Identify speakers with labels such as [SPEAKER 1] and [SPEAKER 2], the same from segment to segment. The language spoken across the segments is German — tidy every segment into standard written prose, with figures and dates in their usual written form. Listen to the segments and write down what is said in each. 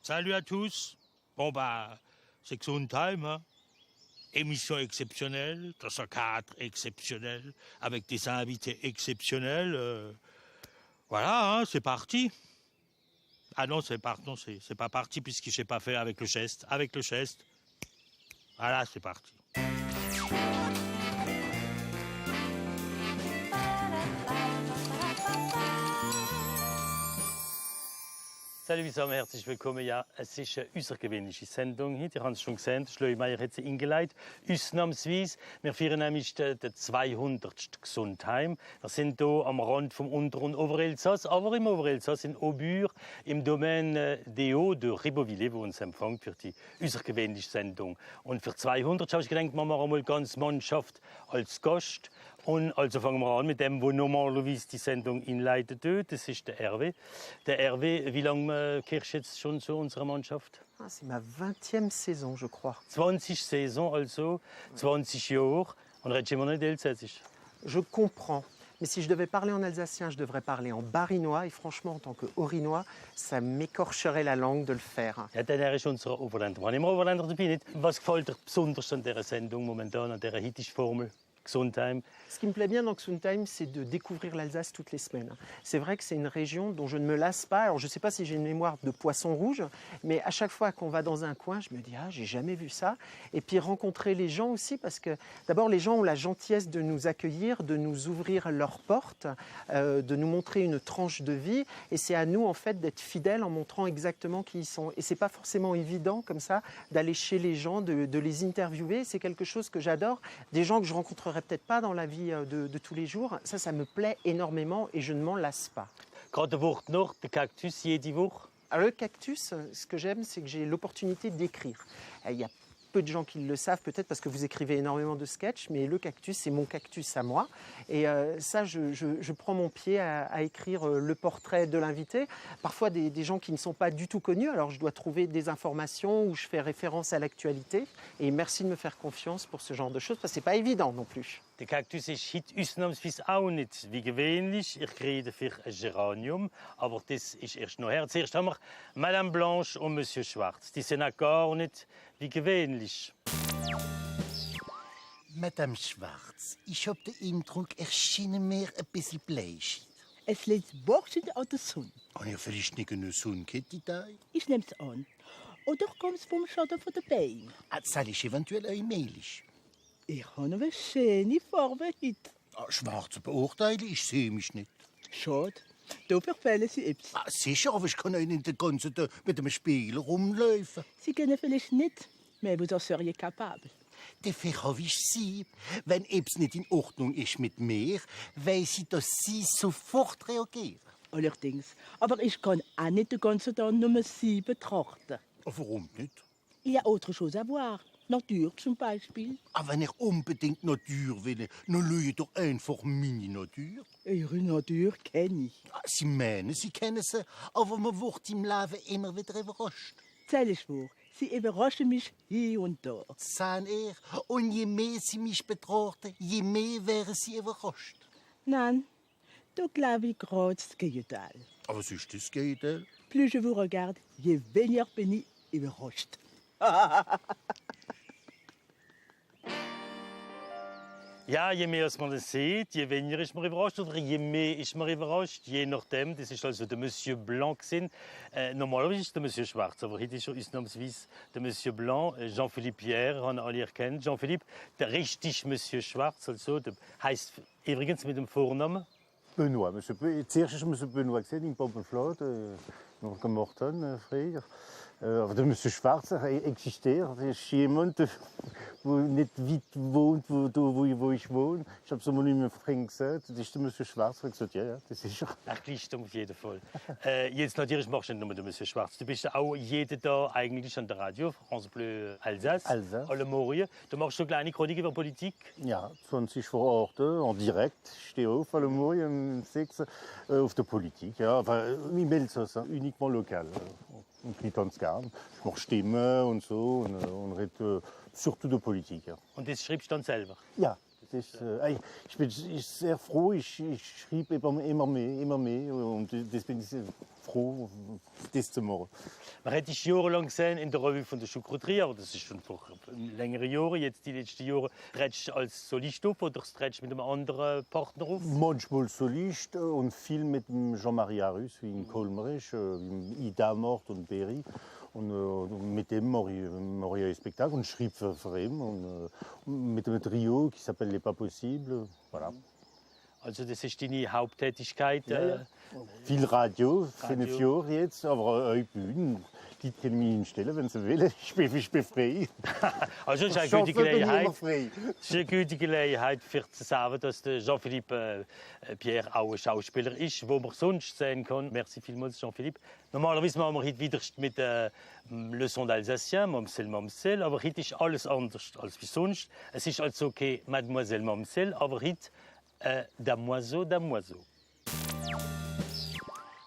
[SPEAKER 1] Salut à tous. Bon bah, c'est que son time, hein. Émission exceptionnelle, 304 exceptionnelle, avec des invités exceptionnels. Voilà, hein, c'est parti. Ah non, c'est pas parti puisque j'ai pas fait avec le geste. Avec le geste. Voilà, c'est parti.
[SPEAKER 2] Salut zusammen, herzlich willkommen. Ja, es ist eine außergewöhnliche Sendung heute. Ihr habt es schon gesehen, Schleumeyer hat sie eingeleitet. Ausnahmsweise. Wir feiern nämlich den 200. Gesundheim. Wir sind hier am Rand vom Unter- und Oberelsass, aber im Oberelsass in Aubure, im Domaine des Hauts de Ribeauvillé, wo uns empfängt für die außergewöhnliche Sendung. Und für 200 habe ich gedacht, machen wir einmal ganz Mannschaft als Gast. Und also fangen wir an mit dem, wo normalerweise die Sendung einleitet. Das ist der Hervé. Der Hervé, wie lange gehörst du jetzt schon zu unserer Mannschaft?
[SPEAKER 3] Ah, c'est ma 20e saison, je crois.
[SPEAKER 2] 20 Saison, also 20 Jahre. Und redest immer nicht Elsässisch?
[SPEAKER 3] Je comprends. Mais si je devais parler en alsacien, je devrais parler en barinois. Et franchement, en tant que orinois, ça m'écorcherait la langue de le faire.
[SPEAKER 2] Ja, dann ist unser Oberländer. Wir haben immer Oberländer dabei. Nicht? Was gefällt dir besonders an dieser Sendung momentan, an dieser heitischen Formel? Gesundheim.
[SPEAKER 3] Ce qui me plaît bien dans Gesundheim, c'est de découvrir l'Alsace toutes les semaines. C'est vrai que c'est une région dont je ne me lasse pas. Alors je ne sais pas si j'ai une mémoire de poisson rouge, mais à chaque fois qu'on va dans un coin, je me dis « Ah, j'ai jamais vu ça ». Et puis rencontrer les gens aussi, parce que d'abord les gens ont la gentillesse de nous accueillir, de nous ouvrir leurs portes, de nous montrer une tranche de vie. Et c'est à nous en fait d'être fidèles en montrant exactement qui ils sont. Et c'est pas forcément évident comme ça d'aller chez les gens, de les interviewer. C'est quelque chose que j'adore. Des gens que je rencontrerai peut-être pas dans la vie de tous les jours. Ça me plaît énormément et je ne m'en lasse pas.
[SPEAKER 2] Gerade Wort noch, der Kaktus jede Woche.
[SPEAKER 3] Alors, le cactus, ce que j'aime, c'est que j'ai l'opportunité d'écrire. Il y a peu de gens qui le savent peut-être parce que vous écrivez énormément de sketchs, mais le cactus, c'est mon cactus à moi. Et ça, je prends mon pied à écrire le portrait de l'invité. Parfois des gens qui ne sont pas du tout connus, alors je dois trouver des informations où je fais référence à l'actualité. Et merci de me faire confiance pour ce genre de choses, parce que c'est pas évident non plus.
[SPEAKER 2] Der Kaktus ist heute ausnahmsweise auch nicht wie gewöhnlich. Ich kriege dafür ein Geranium, aber das ist erst noch her. Zuerst haben wir Madame Blanche und Monsieur Schwarz. Die sind auch gar nicht wie gewöhnlich.
[SPEAKER 4] Madame Schwarz, ich hab den Eindruck, er schien mir ein bisschen bleichig.
[SPEAKER 5] Es liegt borsten an der Sonne.
[SPEAKER 4] Habe ich vielleicht nicht eine Sonnenkette da?
[SPEAKER 5] Ich nehm's an. Oder kommt's vom Schatten von der Beine?
[SPEAKER 4] Soll ich eventuell allmählich?
[SPEAKER 5] Ich habe noch eine schöne Farbe heute.
[SPEAKER 4] Schwarz beurteilen, ich sehe mich nicht.
[SPEAKER 5] Schade. Da verfehlen Sie etwas.
[SPEAKER 4] Sicher, aber ich kann auch nicht den ganzen Tag mit einem Spiegel rumlaufen.
[SPEAKER 5] Sie können vielleicht nicht, mais vous en seriez capable.
[SPEAKER 4] Dafür habe ich Sie. Wenn etwas nicht in Ordnung ist mit mir, weiss ich, dass Sie sofort reagieren.
[SPEAKER 5] Allerdings. Aber ich kann auch nicht den ganzen Tag nur Sie betrachten.
[SPEAKER 4] Warum nicht?
[SPEAKER 5] Il y a autre chose à voir. Natur zum Beispiel.
[SPEAKER 4] Wenn ich unbedingt Natur will, dann schaue ich doch einfach meine Natur.
[SPEAKER 5] Ihre Natur kenne ich.
[SPEAKER 4] Sie meinen, Sie kennen sie, aber man wird im Leben immer wieder überrascht.
[SPEAKER 5] Stell ich vor, Sie überraschen mich hier und da.
[SPEAKER 4] Sagen er, und je mehr Sie mich betrachten, je mehr wären Sie überrascht.
[SPEAKER 5] Nein, da glaube ich gerade das Gegenteil.
[SPEAKER 4] Aber was ist das Gegenteil?
[SPEAKER 5] Plus je vous regarde, je weniger bin ich überrascht.
[SPEAKER 2] Ja, je mehr man das sieht, je weniger ist man überrascht oder je mehr ist man überrascht, je nachdem. Das ist also der Monsieur Blanc gewesen. Normalerweise ist der Monsieur Schwarz, aber heute ist er ausnahmsweise der Monsieur Blanc. Jean-Philippe Pierre, haben alle erkannt. Jean-Philippe, der richtige Monsieur Schwarz, also, der heisst übrigens mit dem Vornamen.
[SPEAKER 6] Benoît. Zuerst war Monsieur Benoît in Poppenflot, noch gemacht haben, früher. Aber der Monsieur Schwarz existiert. Das ist jemand, der nicht weit wohnt, wo ich wohne. Ich habe es einmal nicht mehr vorhin gesagt. Das ist der Monsieur Schwarz. Ich habe gesagt, ja, das ist er.
[SPEAKER 2] Ach, Gleichstum auf jeden Fall. Jetzt natürlich machst du nicht nur den Monsieur Schwarz. Du bist auch jeden Tag eigentlich an der Radio, France Bleu Alsace, alle Morgen. Du machst so kleine Chronik über Politik.
[SPEAKER 6] Ja, 20 vor Ort, en direkt. Ich stehe auf, alle Morgen um 6 auf der Politik. Ja, enfin, im Elsass, uniquement lokal. Und nicht ganz gern. Ich mache Stimmen und so und rede surtout de Politik. Ja.
[SPEAKER 2] Und das schreibst du dann selber?
[SPEAKER 6] Ja, Ich bin sehr froh, ich schrieb immer mehr und das bin ich sehr froh, das zu machen.
[SPEAKER 2] Man hat dich jahrelang gesehen in der Revue von der Choucroute, aber das ist schon vor längeren Jahren. Jetzt die letzten Jahre redest du als Solist auf oder redest du mit einem anderen Partner auf?
[SPEAKER 6] Manchmal Solist und viel mit dem Jean-Marie Arus, wie in Kolmerisch, wie Ida Mort und Berry. Und mit dem mache ich ein Spektakel und schreibe für ihn. Und mit einem Trio qui s'appelle Les Pas Possibles. Voilà.
[SPEAKER 2] Also das ist deine Haupttätigkeit.
[SPEAKER 6] Ja. Viel Radio, 5 Jahre jetzt, aber auch Bühnen. Die können mich hinstellen, wenn sie wollen. Ich bin frei.
[SPEAKER 2] Also das ist eine gute Gelegenheit. Das ist eine gute Gelegenheit, für zu sagen, dass der Jean-Philippe Pierre auch ein Schauspieler ist, wo man sonst sehen kann. Merci vielmals, Jean-Philippe. Normalerweise machen wir heute wieder mit Leçon d'Alsacien, Mamsell, Mamsell. Aber heute ist alles anders als wie sonst. Es ist also okay, Mademoiselle, Mamsell, aber heute Damoiseau, Damoiseau.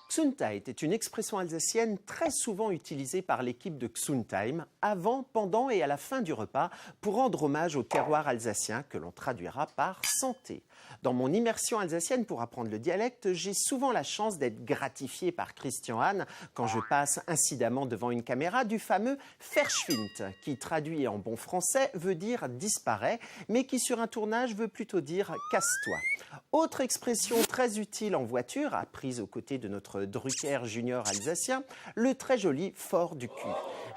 [SPEAKER 3] Gesundheit est une expression alsacienne très souvent utilisée par l'équipe de Gesundheim avant, pendant et à la fin du repas pour rendre hommage au terroir alsacien que l'on traduira par santé. Dans mon immersion alsacienne pour apprendre le dialecte, j'ai souvent la chance d'être gratifié par Christian Hahn quand je passe incidemment devant une caméra du fameux Verschwind, qui traduit en bon français veut dire disparaît, mais qui sur un tournage veut plutôt dire casse-toi. Autre expression très utile en voiture, apprise aux côtés de notre Drucker junior alsacien, le très joli fort du cul.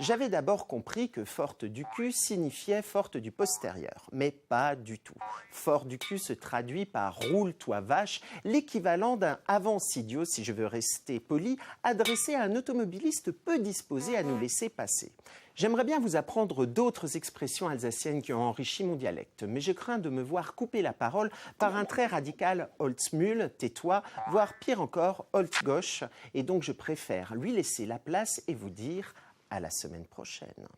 [SPEAKER 3] J'avais d'abord compris que forte du cul signifiait forte du postérieur, mais pas du tout. Fort du cul se traduit par roule-toi vache, l'équivalent d'un avance idiot, si je veux rester poli, adressé à un automobiliste peu disposé à nous laisser passer. J'aimerais bien vous apprendre d'autres expressions alsaciennes qui ont enrichi mon dialecte, mais je crains de me voir couper la parole par un très radical Holzmühl, tais-toi, voire pire encore, Holzgauche, et donc je préfère lui laisser la place et vous dire à la semaine prochaine.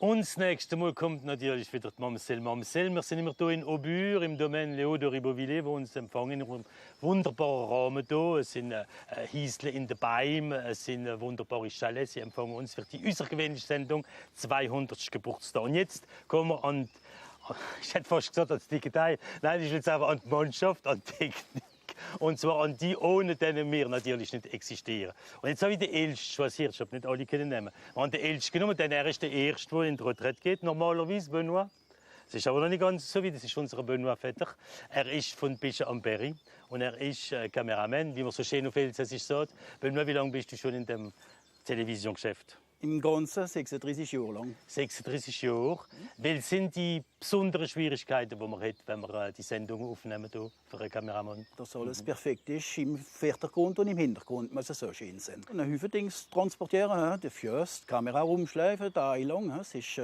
[SPEAKER 2] Und das nächste Mal kommt natürlich wieder die Mamsell, Mamsell. Wir sind immer hier in Aubure, im Domaine Léo de Ribeauvillé, wo uns empfangen in einem wunderbaren Rahmen hier. Es sind Hiesle in den Bäumen, es sind wunderbare Chalets. Sie empfangen uns für die außergewöhnliche Sendung 200. Geburtstag. Und jetzt kommen wir an, ich hätte fast gesagt, an das Digital. Nein, ich will sagen, an die Mannschaft, an die Technik. Und zwar an die, ohne denen wir natürlich nicht existieren. Und jetzt habe ich den Elst choisiert, ich habe nicht alle können nehmen. Wir haben den Elst genommen, denn er ist der Erste, der in die Retraite geht, normalerweise, Benoit. Das ist aber noch nicht ganz so wie, das ist unser Benoit Vetter. Er ist von Bische am Berry und er ist Kameramann, wie man so schön auf Elsässisch sagt. Benoit, wie lange bist du schon in dem Televisionsgeschäft?
[SPEAKER 7] Im Ganzen 36 Jahre lang.
[SPEAKER 2] 36 Jahre. Welches sind die besonderen Schwierigkeiten, die man hat, wenn man die Sendung aufnehmen hier für einen Kameramann?
[SPEAKER 7] Dass alles perfekt ist, im Vordergrund und im Hintergrund muss es so schön sein. Ein Haufen Dinge transportieren, die Füße, die Kamera rumschleifen, die Einlang, es ist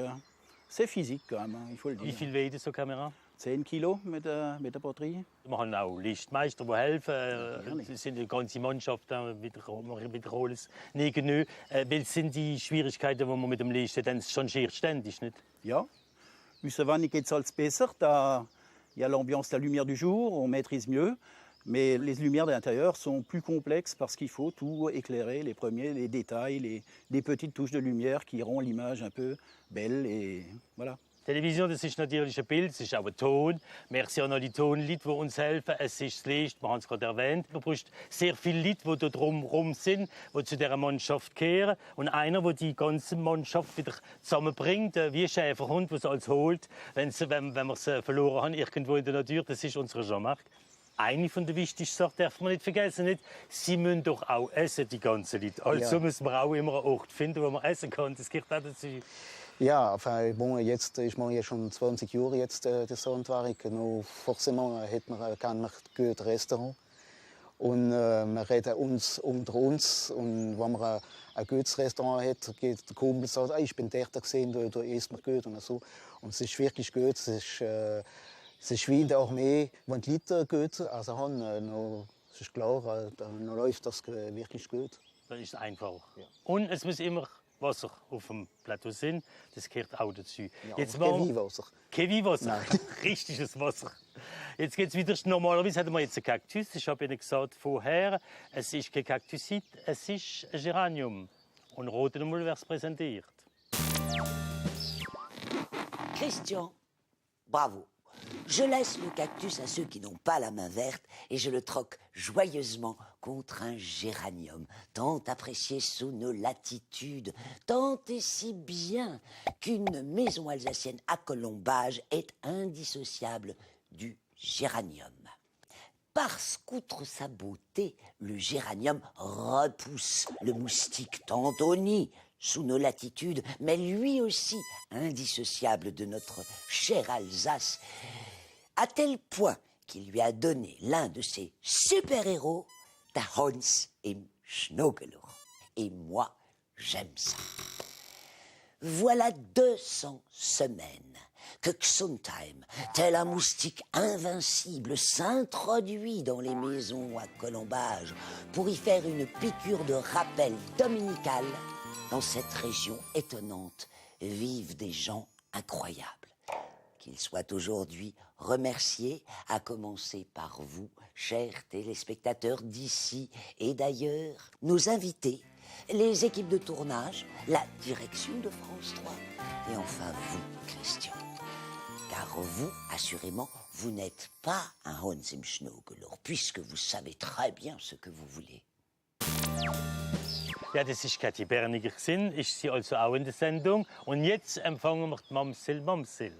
[SPEAKER 7] sehr physisch.
[SPEAKER 2] Wie viel wiegt so eine Kamera?
[SPEAKER 7] 10 Kilo mit der Batterie.
[SPEAKER 2] Wir haben auch Lichtmeister, die helfen. Es sind eine ganze Mannschaft, wir wiederholen es nicht genug. Welche sind die Schwierigkeiten, die man mit dem Licht hat? Dann changiert ständig, nicht?
[SPEAKER 7] Ja, Usavani geht es als besser. Da il y a l'ambiance, la lumière du jour, on maîtrise mieux. Mais les lumières de l'intérieur sont plus complexes parce qu'il faut tout éclairer, les premiers, les détails, les petites touches de lumière qui rendent l'image un peu belle et voilà.
[SPEAKER 2] Television, das ist natürlich ein Bild, es ist auch ein Ton. Merci an alle Tonleute, die uns helfen. Es ist das Licht, wir haben es gerade erwähnt. Man braucht sehr viele Leute, die da drumherum sind, die zu dieser Mannschaft gehören. Und einer, der die ganze Mannschaft wieder zusammenbringt, wie ein Schäferhund, der es alles holt, wenn wir es verloren haben, irgendwo in der Natur. Das ist unser Jean-Marc. Eine von der wichtigsten Sachen darf man nicht vergessen, nicht? Sie müssen doch auch essen, die ganzen Leute. Also müssen wir auch immer einen Ort finden, wo man essen kann. Das gehört auch dazu.
[SPEAKER 8] Ja, enfin, bon, jetzt, ich mache ja schon 20 Jahre jetzt das Handwerk. Forcément hat man kein gutes Restaurant. Und wir reden uns unter uns. Und wenn man ein gutes Restaurant hat, geht der Kumpel und sagt, ich bin der gesehen, du isst mir gut und so. Und es ist wirklich gut. Es ist wie in der Armee, wenn die Leute gut haben, es ist klar, dann läuft das wirklich gut.
[SPEAKER 2] Das ist einfach. Ja. Und es muss immer Wasser auf dem Plateau sein, das gehört auch dazu.
[SPEAKER 8] Ja,
[SPEAKER 2] jetzt
[SPEAKER 8] kein Weihwasser.
[SPEAKER 2] Kein Weihwasser, richtiges Wasser. Jetzt geht es wieder, normalerweise hatten wir jetzt einen Kaktus, ich habe Ihnen gesagt vorher, es ist kein Kaktusit, es ist ein Geranium. Und rote mal, wer es präsentiert.
[SPEAKER 9] Christian, Bravo. Je laisse le cactus à ceux qui n'ont pas la main verte et je le troque joyeusement contre un géranium, tant apprécié sous nos latitudes, tant et si bien qu'une maison alsacienne à colombage est indissociable du géranium. Parce qu'outre sa beauté, le géranium repousse le moustique Tantoni sous nos latitudes, mais lui aussi indissociable de notre chère Alsace, à tel point qu'il lui a donné l'un de ses super-héros, der Hans im Schnogeloch. Et moi, j'aime ça. Voilà 200 semaines que Xuntheim, tel un moustique invincible, s'introduit dans les maisons à colombage pour y faire une piqûre de rappel dominicale. Dans cette région étonnante vivent des gens incroyables. Qu'ils soient aujourd'hui remerciés, à commencer par vous, chers téléspectateurs d'ici et d'ailleurs, nos invités, les équipes de tournage, la direction de France 3 et enfin vous, Christian. Car vous, assurément, vous n'êtes pas un Hans im Schnogeloch, puisque vous savez très bien ce que vous voulez.
[SPEAKER 2] Ja, das ist Kathi Berniger gewesen. Ist sie also auch in der Sendung. Und jetzt empfangen wir die Mamsel Mamsel.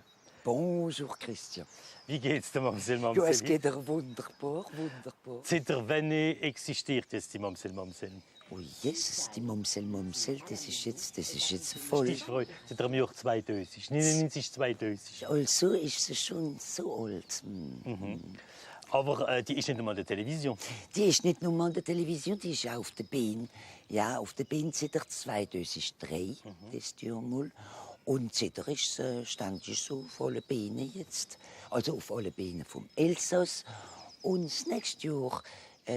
[SPEAKER 9] Bonjour, Christian.
[SPEAKER 2] Wie geht's der Mamsel
[SPEAKER 9] Ja,
[SPEAKER 2] Mamsel?
[SPEAKER 9] es geht dir wunderbar, wunderbar.
[SPEAKER 2] Seit wann existiert jetzt die Mamsel Mamsel?
[SPEAKER 9] Oh Jesus, die Mamsel Mamsel, das ist jetzt voll.
[SPEAKER 2] Ich freue mich. Seit dem Jahr 2000. 99, 2000.
[SPEAKER 9] Also ist sie schon so alt.
[SPEAKER 2] Aber die ist nicht einmal in der Television.
[SPEAKER 9] Die ist nicht nur an der Television, die ist auch auf der Beine. Ja, auf der Beine seit 2003, das Jahr mal. Und seitdem ist stand ich so auf alle Beine jetzt. Also auf alle Beine vom Elsass. Und das nächste Jahr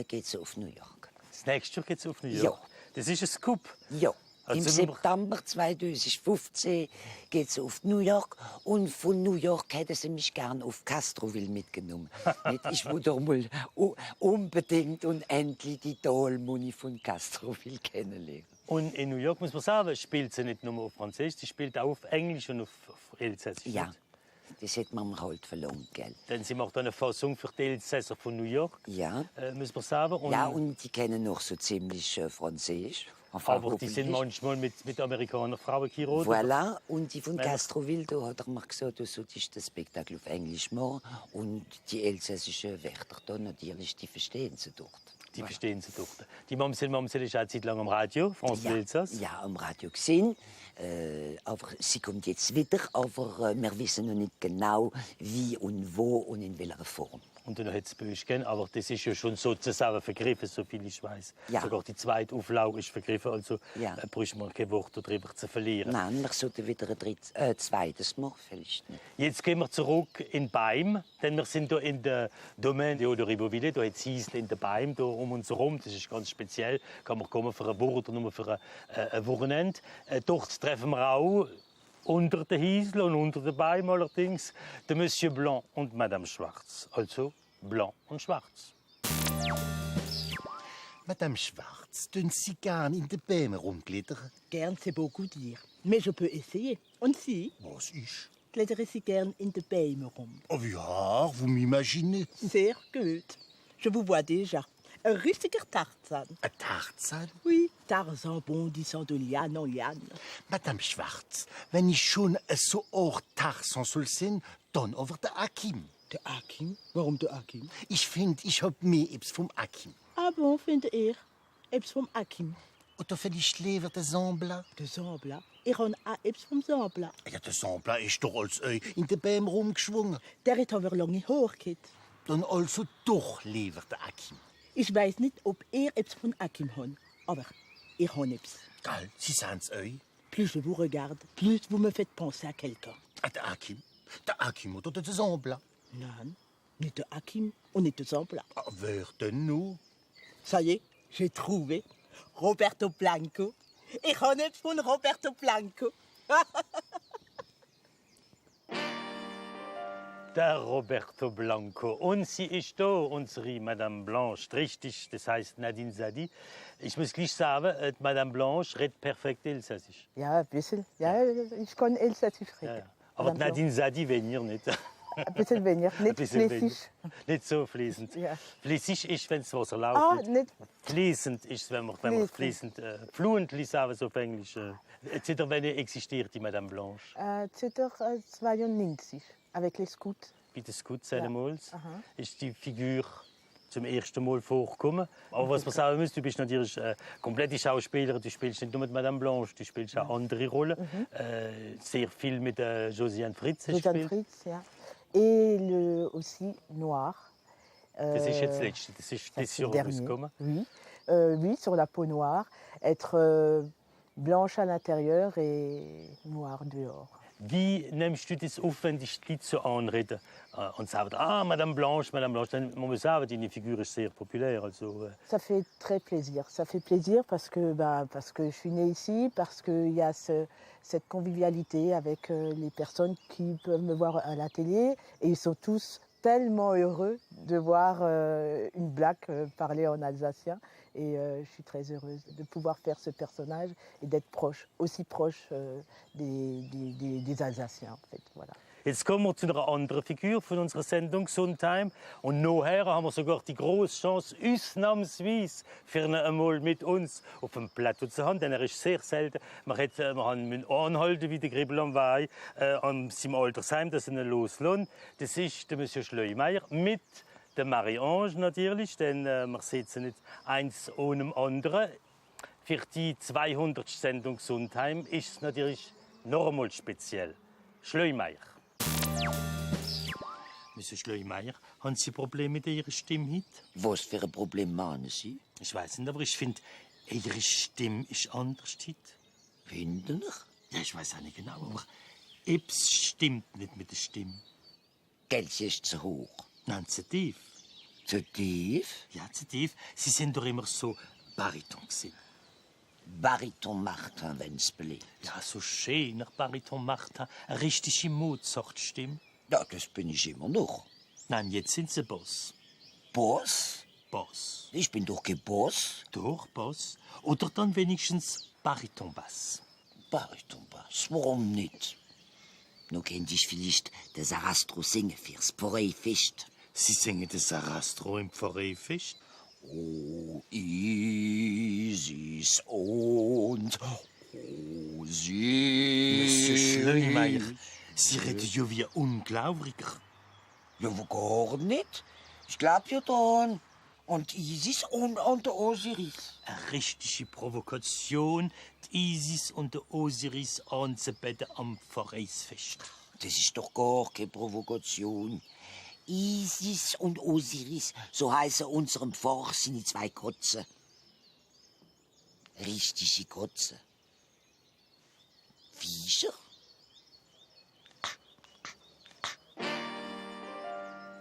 [SPEAKER 9] geht sie auf New York.
[SPEAKER 2] Das nächste Jahr geht es auf New York.
[SPEAKER 9] Ja.
[SPEAKER 2] Das ist ein Scoop.
[SPEAKER 9] Ja. Im
[SPEAKER 2] Also
[SPEAKER 9] September 2015 geht sie auf New York und von New York hätte sie mich gern auf Castroville mitgenommen. Nicht? Ich wollte doch mal unbedingt und endlich die Talmuni von Castroville kennenlernen.
[SPEAKER 2] Und in New York, muss man sagen, spielt sie nicht nur auf Französisch, sie spielt auch auf Englisch und auf Elsässisch.
[SPEAKER 9] Ja, das hätte man mir halt verlangt, gell?
[SPEAKER 2] Denn sie macht eine Fassung für die Elsässer von New York,
[SPEAKER 9] Ja.
[SPEAKER 2] muss man sagen. Und
[SPEAKER 9] Ja, und die kennen noch so ziemlich Französisch. Enfin,
[SPEAKER 2] aber die sind
[SPEAKER 9] hoffentlich.
[SPEAKER 2] manchmal mit Amerikanern Frauen geheiratet.
[SPEAKER 9] Voilà, und die von
[SPEAKER 2] Ja.
[SPEAKER 9] Castroville, da hat er mir gesagt, du solltest das Spektakel auf Englisch machen. Und die elsässischen Wörter da natürlich, die verstehen sie dort.
[SPEAKER 2] Die verstehen sie doch. Die Mamsel Mamsel ist auch eine Zeit lang am Radio, France Elsass.
[SPEAKER 9] Ja, am Radio gesehen. Aber sie kommt jetzt wieder, aber wir wissen noch nicht genau, wie und wo und in welcher Form.
[SPEAKER 2] Und dann hat es bei uns gegeben, aber das ist ja schon sozusagen vergriffen, so viel ich weiß.
[SPEAKER 9] Ja.
[SPEAKER 2] Sogar die zweite Auflage ist vergriffen, also
[SPEAKER 9] Ja.
[SPEAKER 2] braucht man kein Wort darüber zu verlieren.
[SPEAKER 9] Nein, wir sollten wieder ein zweites machen, vielleicht nicht.
[SPEAKER 2] Jetzt gehen wir zurück in Beim, denn wir sind hier in der Domaine de Ribeauvillé, da jetzt Hiesel in der Beim, da um uns herum. Das ist ganz speziell, kann man kommen für eine Woche oder nur für ein Wochenende. Dort treffen wir auch unter der Hiesel und unter der Beim allerdings der Monsieur Blanc und Madame Schwarz. Also Blanc und Schwarz.
[SPEAKER 4] Madame Schwarz, tun Sie gern in den Bäumen rumklettern?
[SPEAKER 5] Gern, c'est beaucoup dire. Mais je peux essayer. Und Sie?
[SPEAKER 4] Was ist?
[SPEAKER 5] Klettern Sie gern in den Bäumen rum?
[SPEAKER 4] Oh ja, vous m'imaginez.
[SPEAKER 5] Sehr gut. Je vous vois déjà. Ein richtiger Tarzan.
[SPEAKER 4] Ein Tarzan?
[SPEAKER 5] Oui, Tarzan bondissant de liane en liane.
[SPEAKER 4] Madame Schwarz, wenn ich schon so auch Tarzan soll sein, dann aber der Akim.
[SPEAKER 5] Der Akim? Warum der Akim?
[SPEAKER 4] Ich finde, ich hab mehr etwas vom Akim.
[SPEAKER 5] Ah bon, finde ich. Etwas vom Akim.
[SPEAKER 4] Oder vielleicht lieber der Sambla.
[SPEAKER 5] Der Zambla. Ich habe auch etwas vom Zambla.
[SPEAKER 4] Ja, der Sambla ist doch als Ei in den Bäumen rumgeschwungen.
[SPEAKER 5] Der hat aber lange Haare gehabt.
[SPEAKER 4] Dann also doch lieber der Akim.
[SPEAKER 5] Ich weiß nicht, ob ihr etwas von Akim habt, aber ich habe etwas.
[SPEAKER 4] Gell, Sie sahen's Ei?
[SPEAKER 5] Plus je vous regarde, plus vous me faites penser à quelqu'un.
[SPEAKER 4] Ah, der Akim? Der Akim oder der Sambla?
[SPEAKER 5] Nein, nicht der Akim und nicht der Zambla.
[SPEAKER 4] Ah, wer denn nun?
[SPEAKER 5] Ça y est, j'ai trouvé. Roberto Blanco. Ich habe etwas von Roberto Blanco.
[SPEAKER 2] Der Roberto Blanco. Und sie ist da, unsere Madame Blanche. Richtig, das heißt Nadine Sadi. Ich muss gleich sagen, die Madame Blanche redet perfekt Elsässisch.
[SPEAKER 5] Ja, ein bisschen. Ja, ich kann Elsässisch reden.
[SPEAKER 2] Ja, ja. Aber die Nadine Sadi, wenn ihr nicht.
[SPEAKER 5] Ein bisschen weniger,
[SPEAKER 2] Ein
[SPEAKER 5] nicht
[SPEAKER 2] bisschen
[SPEAKER 5] flüssig.
[SPEAKER 2] Nicht so fließend.
[SPEAKER 5] Ja.
[SPEAKER 2] Flüssig ist, wenn das Wasser
[SPEAKER 5] Ah,
[SPEAKER 2] läuft.
[SPEAKER 5] nicht.
[SPEAKER 2] Fließend ist, wenn man fließend, fluently sagen so auf Englisch. Seit wann existiert die Madame Blanche?
[SPEAKER 5] Seit 92, avec les Scouts.
[SPEAKER 2] Bei den Scouts einmal
[SPEAKER 5] Aha.
[SPEAKER 2] ist die Figur zum ersten Mal vorgekommen. Aber was man sagen muss, du bist natürlich komplette Schauspielerin. Du spielst nicht nur mit Madame Blanche, du spielst auch andere Rollen. Sehr viel mit Josiane Fritz. hast du
[SPEAKER 5] Josiane
[SPEAKER 2] gespielt.
[SPEAKER 5] Fritz, ja. Et aussi Noir.
[SPEAKER 2] Das ist jetzt das Letzte, das ist
[SPEAKER 5] Ça,
[SPEAKER 2] das
[SPEAKER 5] c'est
[SPEAKER 2] Jahr
[SPEAKER 5] le dernier.
[SPEAKER 2] rausgekommen.
[SPEAKER 5] Oui. Oui, sur la peau noire. Être blanche à l'intérieur et noire dehors.
[SPEAKER 2] Wie nimmst du das auf, wenn dich die Leute so anreden und sagen, ah, Madame Blanche, Madame Blanche? Dann muss man sagen, deine Figur ist sehr populär. Also,
[SPEAKER 5] Ça fait très plaisir. Ça fait plaisir parce que je suis née ici, parce qu'il y a cette convivialité avec les personnes qui peuvent me voir à la télé. Et ils sont tous tellement heureux de voir une blague parler en alsacien. Et je suis très heureuse de pouvoir faire ce personnage et d'être proche, aussi proche des Alsaciens. En fait, voilà.
[SPEAKER 2] jetzt kommen wir zu einer anderen Figur von unserer Sendung «Sondheim». Und nachher haben wir sogar die grosse Chance, ausnahmsweise für ihn einmal mit uns auf dem Plateau zu haben. Denn er ist sehr selten. Wir haben anhalten wie der Gribbel am Weih an seinem Altersheim, das ihn loslassen. Das ist der Monsieur Schleumeier mit der Marie-Ange natürlich, denn wir sitzen nicht eins ohne dem anderen. Für die 200. Sendung «Sondheim» ist es natürlich noch einmal speziell. Schleumeier. Monsieur Schleumeier, haben Sie Probleme mit Ihrer Stimme heute?
[SPEAKER 9] Was für ein Problem meinen Sie?
[SPEAKER 2] Ich weiß nicht, aber ich finde, Ihre Stimme ist anders heute.
[SPEAKER 9] Finden Sie?
[SPEAKER 2] Ja, ich weiß auch nicht genau, aber etwas stimmt nicht mit der Stimme.
[SPEAKER 9] Gell, sie ist zu hoch.
[SPEAKER 2] Nein, zu tief.
[SPEAKER 9] Zu tief?
[SPEAKER 2] Ja, zu tief. Sie sind doch immer so Bariton gewesen.
[SPEAKER 9] Bariton Martin, wenn's beliebt.
[SPEAKER 2] Ja, so schöner Bariton Martin. Eine richtige Mozart-Stimme.
[SPEAKER 9] Ja, das bin ich immer noch.
[SPEAKER 2] Nein, jetzt sind Sie Boss.
[SPEAKER 9] Boss?
[SPEAKER 2] Boss.
[SPEAKER 9] Ich bin doch kein Boss.
[SPEAKER 2] Doch, Boss. Oder dann wenigstens Baritonbass.
[SPEAKER 9] Baritonbass, warum nicht? Nur kennt ich vielleicht den Sarastro singen fürs Pfarreifest.
[SPEAKER 2] Sie singen das Sarastro im Pfarreifest?
[SPEAKER 9] Oh, Isis und Osiris.
[SPEAKER 2] Monsieur Schleumeier, Sie reden ja wie ein Ungläubiger.
[SPEAKER 9] Ja, wo gar nicht. Ich glaub ja dran. Und Isis und der Osiris.
[SPEAKER 2] Eine richtige Provokation, die Isis und der Osiris anzubeten am Pfarreisfest.
[SPEAKER 9] Das ist doch gar keine Provokation. Isis und Osiris, so heißen unserem Pfarrer seine zwei Kotzen. Richtige Kotzen. Viecher?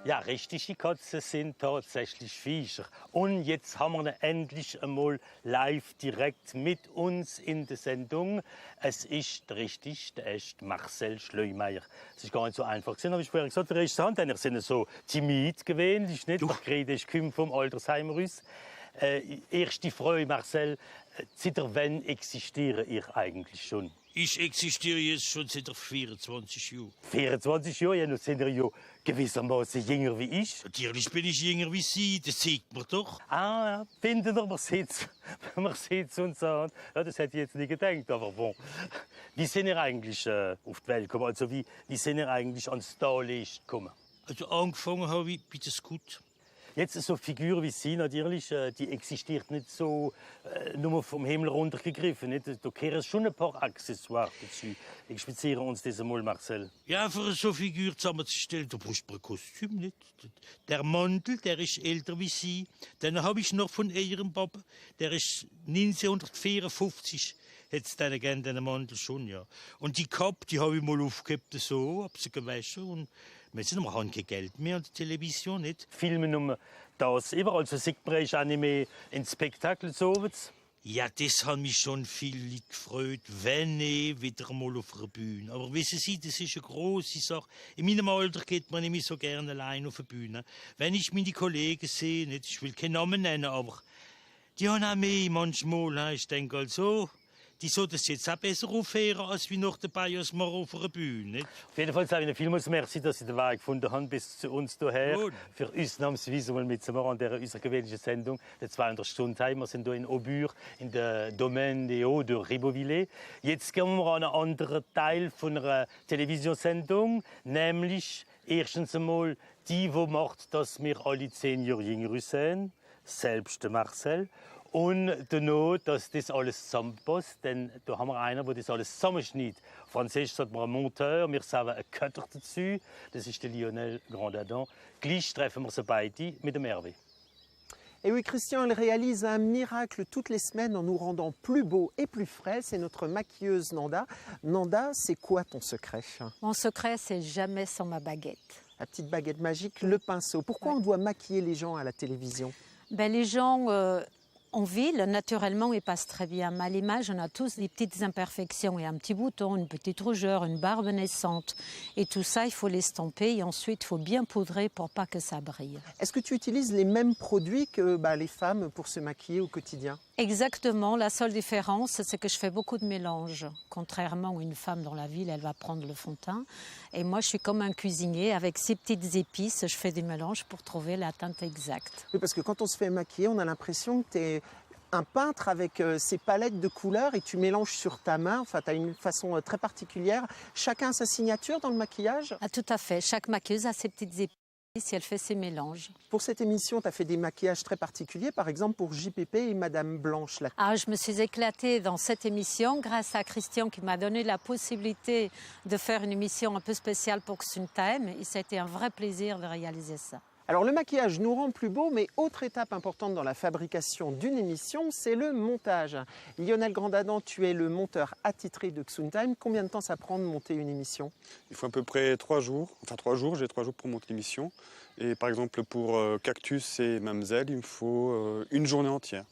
[SPEAKER 2] Ja, richtige Katzen sind tatsächlich Viecher. Und jetzt haben wir ihn endlich einmal live direkt mit uns in der Sendung. Es ist richtig, der echte Marcel Schleumeier. Es ist gar nicht so einfach gewesen, habe ich vorher gesagt. Der erste Hand, er sind so timid gewesen, ist nicht. Der Grede ist vom Altersheim raus. Erste Frage, Marcel, seit wann existiere ich eigentlich schon?
[SPEAKER 1] Ich existiere jetzt schon seit 24 Jahren.
[SPEAKER 2] 24 Jahre, ja, nun sind ihr ja gewissermaßen jünger wie ich.
[SPEAKER 1] Natürlich bin ich jünger wie Sie, das sieht man doch.
[SPEAKER 2] Ah, ja, findet ihr, man sieht's uns an. Ja, das hätte ich jetzt nicht gedacht, aber bon. Wie sind ihr eigentlich auf die Welt gekommen? Also wie sind ihr eigentlich ans Starlicht gekommen?
[SPEAKER 1] Also angefangen habe ich bei der Scout.
[SPEAKER 2] Jetzt so eine Figur wie Sie natürlich, die existiert nicht so nur vom Himmel runtergegriffen. Nicht? Da gehören schon ein paar Accessoires dazu. Explizieren uns das einmal, Marcel.
[SPEAKER 1] Ja, für so eine Figur zusammenzustellen, da brauchst du ein Kostüm nicht. Der Mantel, der ist älter wie Sie. Dann habe ich noch von Ihrem Papa, der ist 1954. Jetzt dann gerne den Mantel schon, ja. Und die Kappe, die habe ich mal aufgehabt, so, hab sie gewaschen und wir haben kein Geld mehr an der Television, nicht?
[SPEAKER 2] Filmen um das überall, so sieht man ist auch nicht mehr ins Spektakel so.
[SPEAKER 1] Ja, das hat mich schon viel gefreut, wenn ich wieder mal auf der Bühne. Aber wissen Sie, das ist eine grosse Sache. In meinem Alter geht man nicht mehr so gerne allein auf der Bühne. Wenn ich meine Kollegen sehe, nicht, ich will keinen Namen nennen, aber die haben auch mehr manchmal. Ich denke also, die sollten es jetzt auch besser aufhören, als wie noch dabei als morgen auf einer Bühne. Nicht?
[SPEAKER 2] Auf jeden Fall sage ich Ihnen vielmals merci, dass Sie den Weg gefunden haben bis zu uns hierher.
[SPEAKER 1] Gut.
[SPEAKER 2] Für ausnahmsweise mal mitzumachen an dieser außergewöhnlichen Sendung, der 200 Stunden Time. Wir sind hier in Aubure, in der Domaine des Hauts de Ribeauvillé. Jetzt gehen wir an einen anderen Teil von einer Televisionssendung, nämlich erstens einmal die macht, dass wir alle 10 Jahre jünger sind, selbst der Marcel. Und danach, dass das alles zusammenpasst, denn da haben wir einen, der das alles zusammenschneidet. Französisch sagt man ein Monteur, wir sagen ein Cutter dazu, das ist der Lionel Grandadon. Gleich treffen wir sie beide mit dem Hervé.
[SPEAKER 3] Et oui, Christian, elle réalise un miracle toutes les semaines en nous rendant plus beaux et plus frais. C'est notre maquilleuse Nanda. Nanda, c'est quoi ton secret?
[SPEAKER 10] Mon secret, c'est jamais sans ma baguette.
[SPEAKER 3] La petite baguette magique, le pinceau. Pourquoi on doit maquiller les gens à la télévision?
[SPEAKER 10] Ben, les gens en ville, naturellement, ils passent très bien. Mais à l'image, on a tous des petites imperfections. Il y a un petit bouton, une petite rougeur, une barbe naissante. Et tout ça, il faut l'estomper et ensuite, il faut bien poudrer pour pas que ça brille.
[SPEAKER 3] Est-ce que tu utilises les mêmes produits que les femmes pour se maquiller au quotidien?
[SPEAKER 10] Exactement. La seule différence, c'est que je fais beaucoup de mélanges. Contrairement à une femme dans la ville, elle va prendre le fond de teint. Et moi, je suis comme un cuisinier. Avec ces petites épices, je fais des mélanges pour trouver la teinte exacte.
[SPEAKER 3] Oui, parce que quand on se fait maquiller, on a l'impression que tu es un peintre avec ces palettes de couleurs et tu mélanges sur ta main. Enfin, tu as une façon très particulière. Chacun a sa signature dans le maquillage?
[SPEAKER 10] Ah, tout à fait. Chaque maquilleuse a ses petites épices si elle fait ses mélanges.
[SPEAKER 3] Pour cette émission, tu as fait des maquillages très particuliers, par exemple pour JPP et Madame Blanche.
[SPEAKER 10] Ah, je me suis éclatée dans cette émission grâce à Christian qui m'a donné la possibilité de faire une émission un peu spéciale pour Xun Time. Et ça a été un vrai plaisir de réaliser ça.
[SPEAKER 3] Alors le maquillage nous rend plus beaux, mais autre étape importante dans la fabrication d'une émission, c'est le montage. Lionel Grandadon, tu es le monteur attitré de Xun Time. Combien de temps ça prend de monter une émission?
[SPEAKER 11] Il faut à peu près 3 jours. Enfin 3 jours, j'ai 3 jours pour monter l'émission. Et par exemple pour Cactus et Mamzelle, il me faut une journée entière.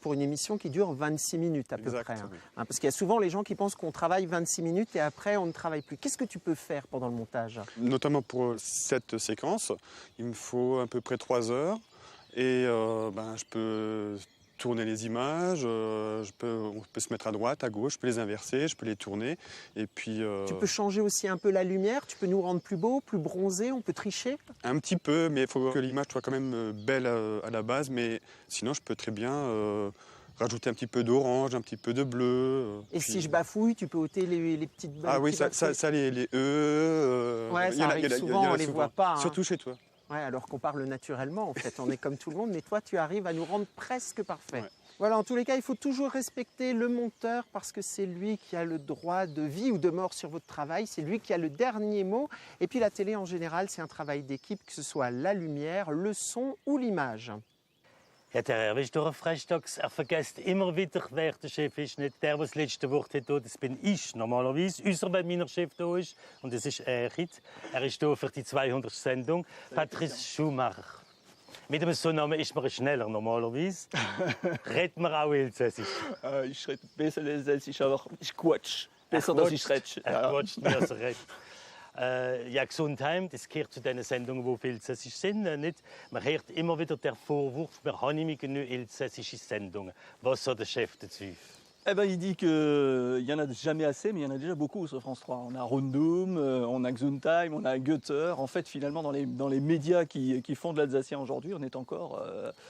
[SPEAKER 3] Pour une émission qui dure 26 minutes à peu
[SPEAKER 11] Exact,
[SPEAKER 3] près.
[SPEAKER 11] oui.
[SPEAKER 3] Parce qu'il y a souvent les gens qui pensent qu'on travaille 26 minutes et après on ne travaille plus. Qu'est-ce que tu peux faire pendant le montage?
[SPEAKER 11] Notamment pour cette séquence, il me faut à peu près 3 heures. Et je peux tourner les images, on peut se mettre à droite, à gauche, je peux les inverser, je peux les tourner. Et puis,
[SPEAKER 3] Tu peux changer aussi un peu la lumière, tu peux nous rendre plus beaux, plus bronzés, on peut tricher?
[SPEAKER 11] un petit peu, mais il faut que l'image soit quand même belle à la base. Mais sinon, je peux très bien rajouter un petit peu d'orange, un petit peu de bleu.
[SPEAKER 3] Et si je bafouille, tu peux ôter les petites...
[SPEAKER 11] Ah oui,
[SPEAKER 3] petits bafouilles.
[SPEAKER 11] ça les E.
[SPEAKER 3] Ouais, ça arrive souvent, on les voit pas. Hein.
[SPEAKER 11] Surtout chez toi.
[SPEAKER 3] Ouais, alors qu'on parle naturellement, en fait, on est comme tout le monde, mais toi, tu arrives à nous rendre presque parfaits.
[SPEAKER 11] Ouais.
[SPEAKER 3] Voilà, en tous les cas, il faut toujours respecter le monteur parce que c'est lui qui a le droit de vie ou de mort sur votre travail, c'est lui qui a le dernier mot. Et puis la télé, en général, c'est un travail d'équipe, que ce soit la lumière, le son ou l'image.
[SPEAKER 2] Ja, der Hervé Freitags, vergisst immer wieder, wer der Chef ist. Nicht der das letzte Wort hat, das bin ich normalerweise. Außer wenn mein Chef da ist. Und das ist Erich. Er ist da für die 200. Sendung. Patrice Schumacher. Mit einem so Namen ist man schneller normalerweise. Redet man auch Elsässisch?
[SPEAKER 7] Ich rede besser Elsässisch, aber ich quatsch. Besser, dass ich rede.
[SPEAKER 2] Er quatscht, wie er redet. Ja, Xun Time, das gehört zu den Sendungen, die viel elsässisch sind. Nicht? Man hört immer wieder den Vorwurf, wir haben nicht genug elsässische Sendungen. Was sagt der Chef dazu?
[SPEAKER 7] Eh ben, il dit qu'il n'y en a jamais assez, mais il y en a déjà beaucoup sur France 3. On a Rundum, on a Xun Time, on a Goethe. En fait, finalement, dans les médias qui font de l'alsacien aujourd'hui, on est encore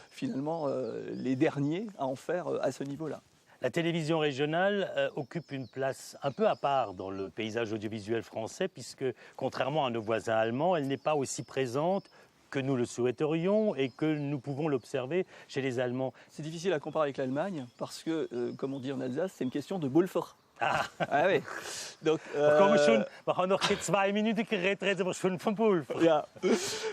[SPEAKER 7] finalement les derniers à en faire à ce niveau-là.
[SPEAKER 2] La télévision régionale occupe une place un peu à part dans le paysage audiovisuel français, puisque, contrairement à nos voisins allemands, elle n'est pas aussi présente que nous le souhaiterions et que nous pouvons l'observer chez les Allemands.
[SPEAKER 7] C'est difficile à comparer avec l'Allemagne parce que, comme on dit en Alsace, c'est une question de Bolfer. Ah oui. Donc,
[SPEAKER 2] wir haben noch 2 Minuten geredet, reden wir schon vom Pulver.
[SPEAKER 7] Ja.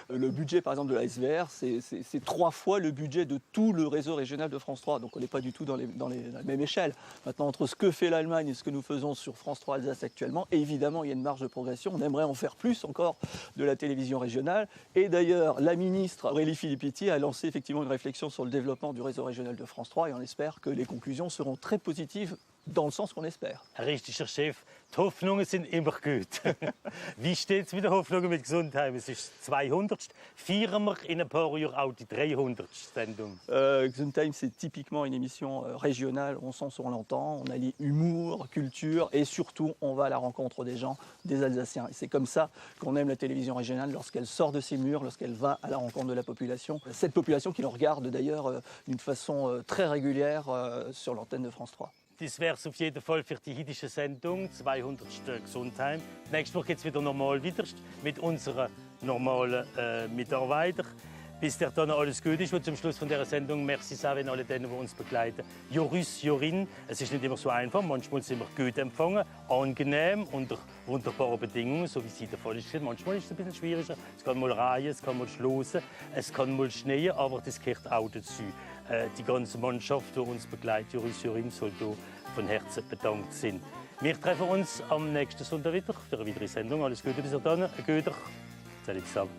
[SPEAKER 7] Le budget, par exemple, de la SVR, c'est 3 fois le budget de tout le réseau régional de France 3. Donc on n'est pas du tout dans la même échelle. Maintenant, entre ce que fait l'Allemagne et ce que nous faisons sur France 3 Alsace actuellement, évidemment, il y a une marge de progression. On aimerait en faire plus encore de la télévision régionale. Et d'ailleurs, la ministre Aurélie Filippetti a lancé effectivement une réflexion sur le développement du réseau régional de France 3 et on espère que les conclusions seront très positives
[SPEAKER 12] dans le sens qu'on espère.
[SPEAKER 2] Ein richtiger Chef. Die Hoffnungen sind immer gut. Wie steht es mit den Hoffnungen mit Gesundheim? Es ist 200. Feiern wir in ein paar Jahren auch die 300. Sendung?
[SPEAKER 12] Gesundheim, c'est typiquement une émission régionale, on sent sur l'entend, on allie humour, culture et surtout on va à la rencontre des gens, des Alsaciens. Et c'est comme ça qu'on aime la télévision régionale, lorsqu'elle sort de ses murs, lorsqu'elle va à la rencontre de la population. Cette population qui nous regarde d'ailleurs d'une façon très régulière sur l'antenne de France 3.
[SPEAKER 2] Das wäre es auf jeden Fall für die heutige Sendung, 200. Gesundheim. Nächste Woche geht es wieder normal weiter mit unseren normalen Mitarbeitern. Bis dahin alles Gute ist. Und zum Schluss von dieser Sendung, merci Savin, alle denen, die uns begleiten. Joris, Jorin, es ist nicht immer so einfach, manchmal sind wir gut empfangen, angenehm, unter wunderbaren Bedingungen, so wie sie der Fall ist. Manchmal ist es ein bisschen schwieriger, es kann mal reihen, es kann mal schlossen, es kann mal schneien, aber das gehört auch dazu. Die ganze Mannschaft, die uns begleitet, Joris, Jorin, soll hier von Herzen bedankt sein. Wir treffen uns am nächsten Sonntag wieder für eine weitere Sendung. Alles Gute bis dahin, Göder, salut zusammen.